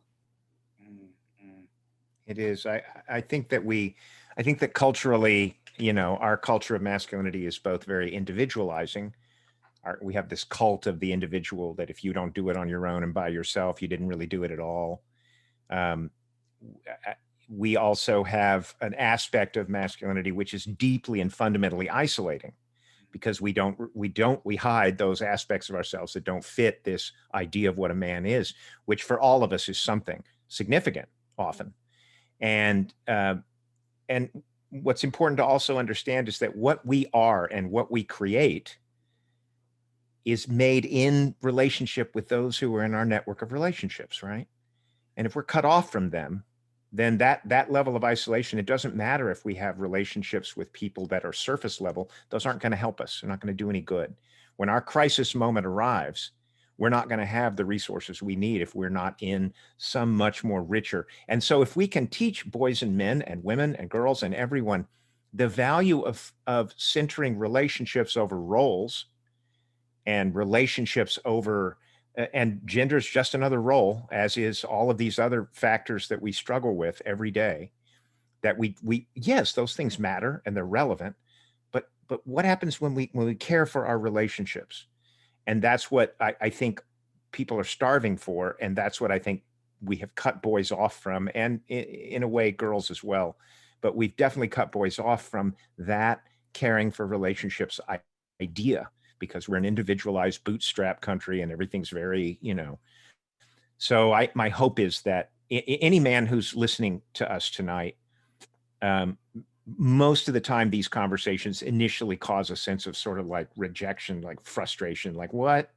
It is. I think that culturally, our culture of masculinity is both very individualizing. We have this cult of the individual, that if you don't do it on your own and by yourself, you didn't really do it at all. We also have an aspect of masculinity which is deeply and fundamentally isolating, because we hide those aspects of ourselves that don't fit this idea of what a man is, which for all of us is something significant often. And what's important to also understand is that what we are and what we create is made in relationship with those who are in our network of relationships, right? And if we're cut off from them, then that level of isolation, it doesn't matter if we have relationships with people that are surface level, those aren't going to help us. They're not going to do any good. When our crisis moment arrives, we're not going to have the resources we need if we're not in some much more richer. And so if we can teach boys and men and women and girls and everyone the value of centering relationships over roles, and relationships over, and gender is just another role, as is all of these other factors that we struggle with every day, that yes, those things matter and they're relevant, but what happens when we care for our relationships? And that's what I think people are starving for. And that's what I think we have cut boys off from, and in a way, girls as well. But we've definitely cut boys off from that caring for relationships idea, because we're an individualized bootstrap country and everything's very, So my hope is that any man who's listening to us tonight, most of the time these conversations initially cause a sense of sort of like rejection, like frustration, like what,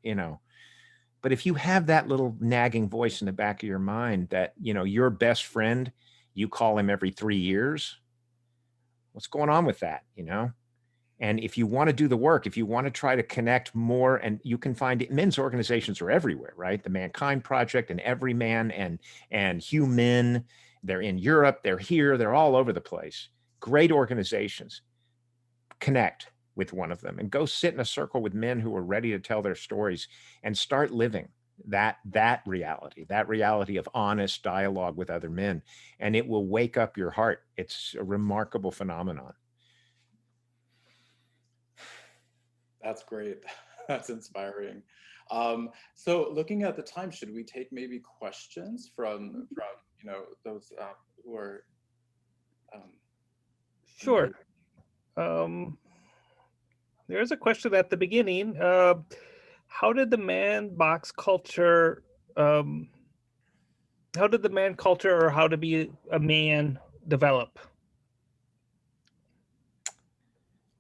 but if you have that little nagging voice in the back of your mind that, your best friend, you call him every 3 years, what's going on with that, And if you want to do the work, if you want to try to connect more, and you can find it, men's organizations are everywhere, right? The Mankind Project and Everyman and Human, they're in Europe, they're here, they're all over the place. great organizations, connect with one of them and go sit in a circle with men who are ready to tell their stories and start living that reality of honest dialogue with other men, and it will wake up your heart. It's a remarkable phenomenon. That's great. That's inspiring. So looking at the time, should we take maybe questions from those who are Sure. There's a question at the beginning. How did the man box culture, how did the man culture or how to be a man develop?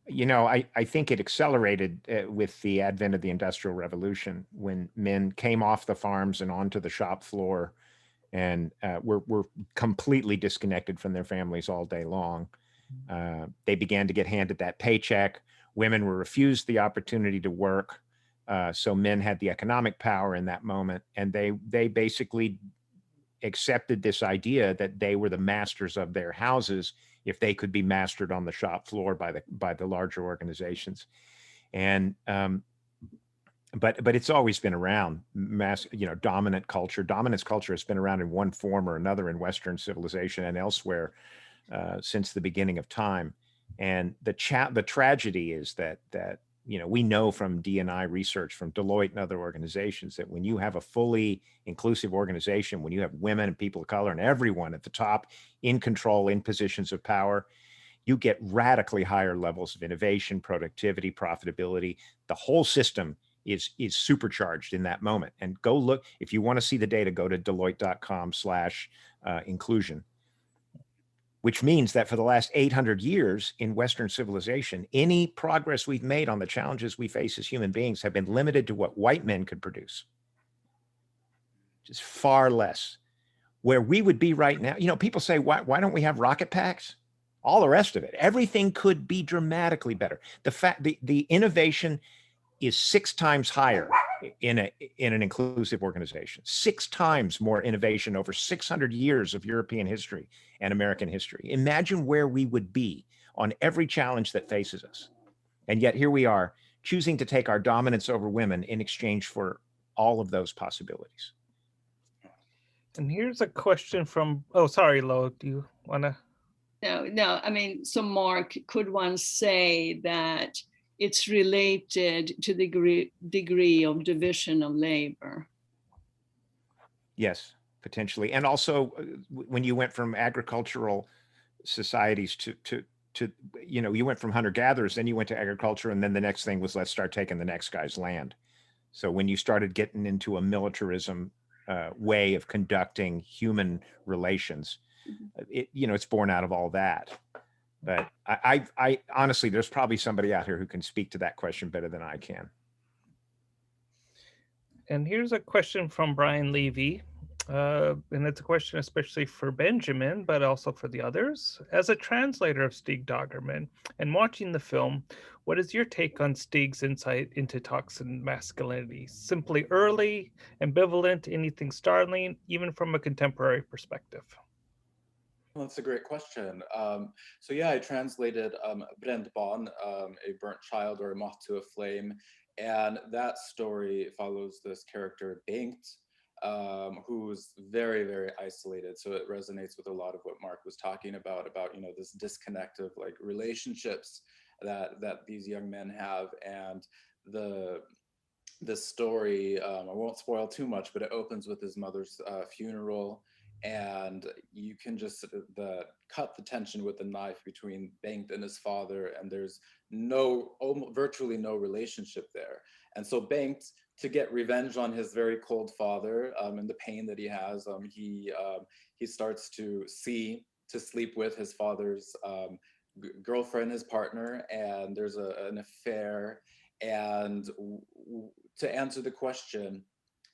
I think it accelerated with the advent of the Industrial Revolution, when men came off the farms and onto the shop floor and were completely disconnected from their families all day long. They began to get handed that paycheck. Women were refused the opportunity to work. So men had the economic power in that moment. And they basically accepted this idea that they were the masters of their houses if they could be mastered on the shop floor by the larger organizations. And but it's always been around. Dominance culture has been around in one form or another in Western civilization and elsewhere since the beginning of time. And the tragedy is that we know from D&I research from Deloitte and other organizations that when you have a fully inclusive organization, when you have women and people of color and everyone at the top in control, in positions of power, you get radically higher levels of innovation, productivity, profitability. The whole system is supercharged in that moment. And go look, if you want to see the data, go to Deloitte.com/inclusion. Which means that for the last 800 years in Western civilization, any progress we've made on the challenges we face as human beings have been limited to what white men could produce, just far less. Where we would be right now, people say, why don't we have rocket packs? All the rest of it, everything could be dramatically better. The innovation is 6 times higher in an inclusive organization, 6 times more innovation over 600 years of European history and American history. Imagine where we would be on every challenge that faces us. And yet here we are choosing to take our dominance over women in exchange for all of those possibilities. And here's a question from, oh, sorry, Lo, do you want to? No, I mean, so Mark, could one say that it's related to the degree of division of labor? Yes, potentially. And also when you went from agricultural societies to you went from hunter-gatherers, then you went to agriculture, and then the next thing was, let's start taking the next guy's land. So when you started getting into a militarism way of conducting human relations, it's born out of all that. But I honestly, there's probably somebody out here who can speak to that question better than I can. And here's a question from Brian Levy. And it's a question especially for Benjamin, but also for the others. As a translator of Stig Dagerman and watching the film, what is your take on Stig's insight into toxic masculinity? Simply early, ambivalent, anything startling, even from a contemporary perspective? That's a great question. So yeah, I translated Brännbarn, a burnt child or a moth to a flame. And that story follows this character, Bengt, who's very, very isolated. So it resonates with a lot of what Mark was talking about this disconnect of like relationships that these young men have. And this story, I won't spoil too much, but it opens with his mother's funeral. And you can just cut the tension with the knife between Bengt and his father, and there's virtually no relationship there. And so Bengt, to get revenge on his very cold father and the pain that he has, he starts to sleep with his father's girlfriend, his partner, and there's an affair. And to answer the question,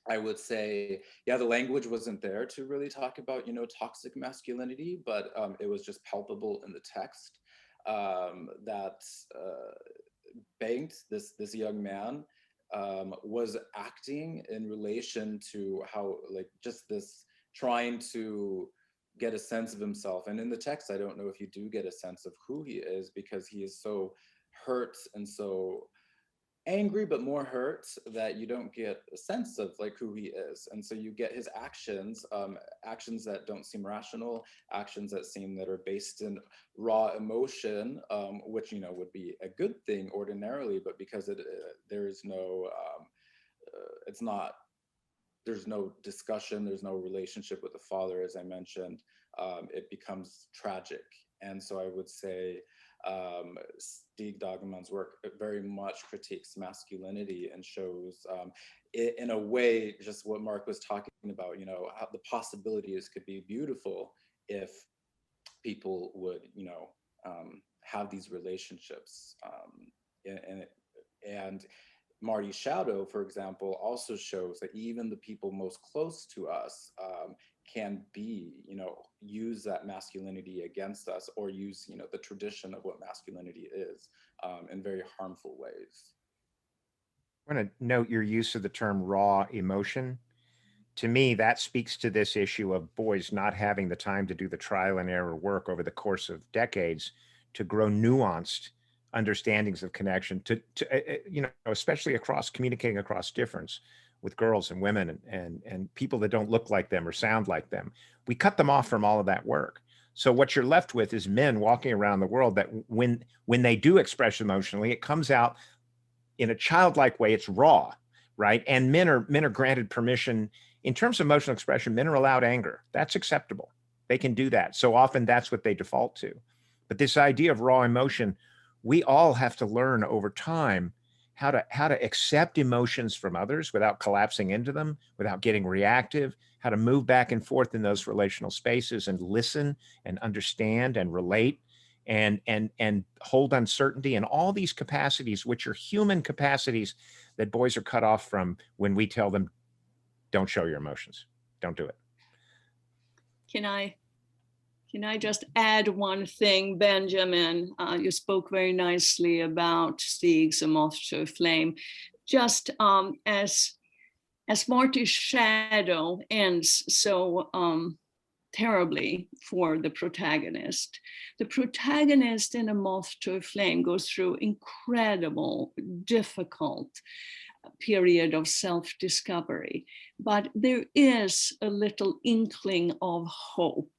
I would say, yeah, the language wasn't there to really talk about, toxic masculinity, but it was just palpable in the text that Bengt, this young man, was acting in relation to how, like, just this trying to get a sense of himself. And in the text, I don't know if you do get a sense of who he is, because he is so hurt and so angry, but more hurt, that you don't get a sense of like who he is. And so you get his actions, actions that don't seem rational, actions that seem that are based in raw emotion, which, you know, would be a good thing ordinarily, but because there is no, it's not, there's no discussion, there's no relationship with the father, as I mentioned, it becomes tragic. And so I would say Stig Dagerman's work very much critiques masculinity and shows it, in a way, just what Mark was talking about, you know, how the possibilities could be beautiful if people would, you know, have these relationships. And Marty's shadow, for example, also shows that even the people most close to us can be, you know, use that masculinity against us, or use, you know, the tradition of what masculinity is in very harmful ways. I want to note your use of the term raw emotion. To me, that speaks to this issue of boys not having the time to do the trial and error work over the course of decades to grow nuanced understandings of connection, to you know, especially across communicating across difference with girls and women and people that don't look like them or sound like them. We cut them off from all of that work. So what you're left with is men walking around the world that when they do express emotionally, it comes out in a childlike way. It's raw, right? And men are granted permission in terms of emotional expression. Men are allowed anger. That's acceptable. They can do that. So often that's what they default to. But this idea of raw emotion, we all have to learn over time how to accept emotions from others without collapsing into them, without getting reactive, how to move back and forth in those relational spaces and listen and understand and relate and hold uncertainty, and all these capacities, which are human capacities that boys are cut off from when we tell them, don't show your emotions, don't do it. Can I just add one thing, Benjamin? You spoke very nicely about Stig's A Moth to a Flame. Just as Marty's shadow ends so terribly for the protagonist in A Moth to a Flame goes through incredible, difficult period of self-discovery. But there is a little inkling of hope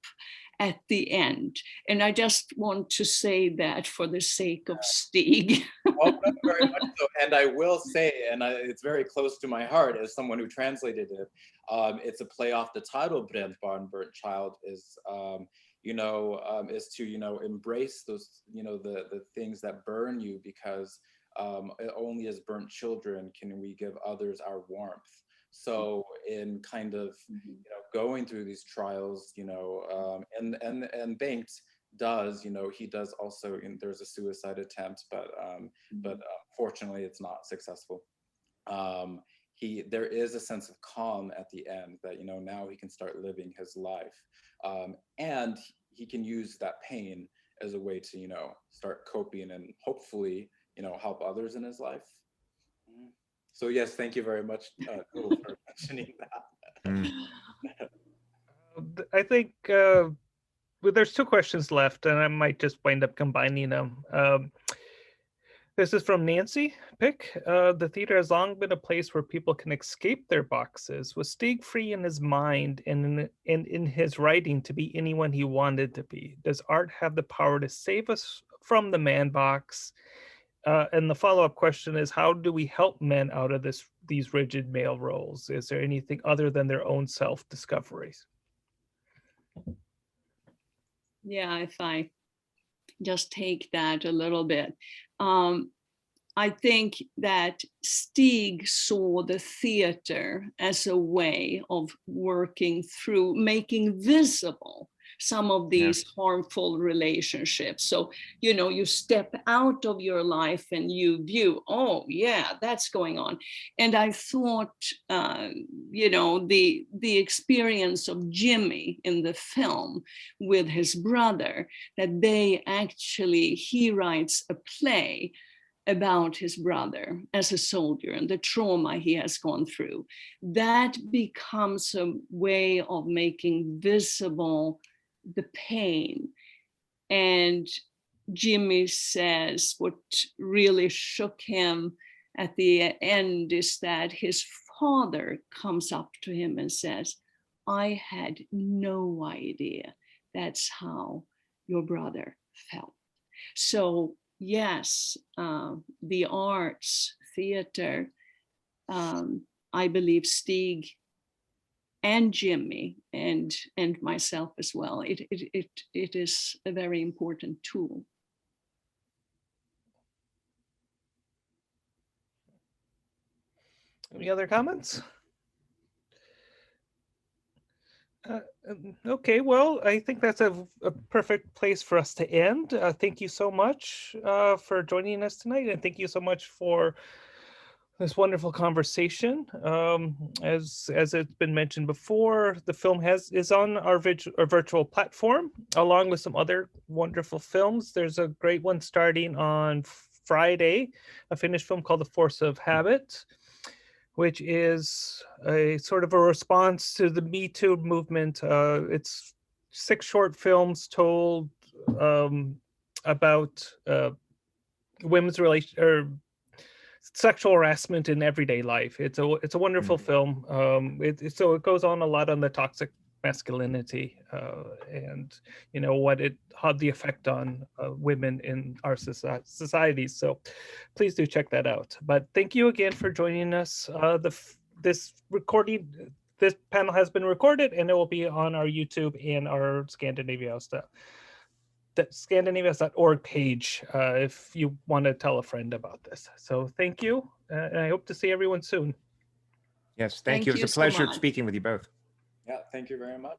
at the end. And I just want to say that for the sake of Stig. Oh, very much so. And I will say, and it's very close to my heart as someone who translated it, it's a play off the title, Brännbarn, Burnt Child, is, is to, embrace those, the things that burn you, because only as burnt children can we give others our warmth. So in kind of, going through these trials, and Bengt does, he does also, there's a suicide attempt, but fortunately it's not successful. There is a sense of calm at the end that, now he can start living his life. And he can use that pain as a way to, start coping and hopefully, help others in his life. So yes, thank you very much for mentioning that. I think there's two questions left, and I might just wind up combining them. This is from Nancy Pick. The theater has long been a place where people can escape their boxes. Was Stig free in his mind and in his writing to be anyone he wanted to be? Does art have the power to save us from the man box? And the follow-up question is, how do we help men out of these rigid male roles? Is there anything other than their own self-discoveries? Yeah, if I just take that a little bit. I think that Stig saw the theater as a way of working through, making visible some of these harmful relationships. So, you step out of your life and you view, oh yeah, that's going on. And I thought, the experience of Jimmy in the film with his brother, that he writes a play about his brother as a soldier and the trauma he has gone through. That becomes a way of making visible the pain. And Jimmy says what really shook him at the end is that his father comes up to him and says, I had no idea that's how your brother felt. So yes, the arts, theater, I believe Stig and Jimmy and myself as well, it is a very important tool. Any other comments? Okay, well, I think that's a perfect place for us to end. Thank you so much for joining us tonight, and thank you so much for this wonderful conversation. As it's been mentioned before, the film is on our virtual platform, along with some other wonderful films. There's a great one starting on Friday, a Finnish film called The Force of Habit, which is a sort of a response to the Me Too movement. It's 6 short films told about women's relation or sexual harassment in everyday life. It's a wonderful film. So it goes on a lot on the toxic masculinity and how the effect on women in our societies. So please do check that out. But thank you again for joining us. This panel has been recorded, and it will be on our YouTube and our Scandinavia House stuff. The Scandinaviahouse.org page if you want to tell a friend about this. So thank you, and I hope to see everyone soon. Yes, thank you. It was a so pleasure much. speaking with you both. Yeah, thank you very much.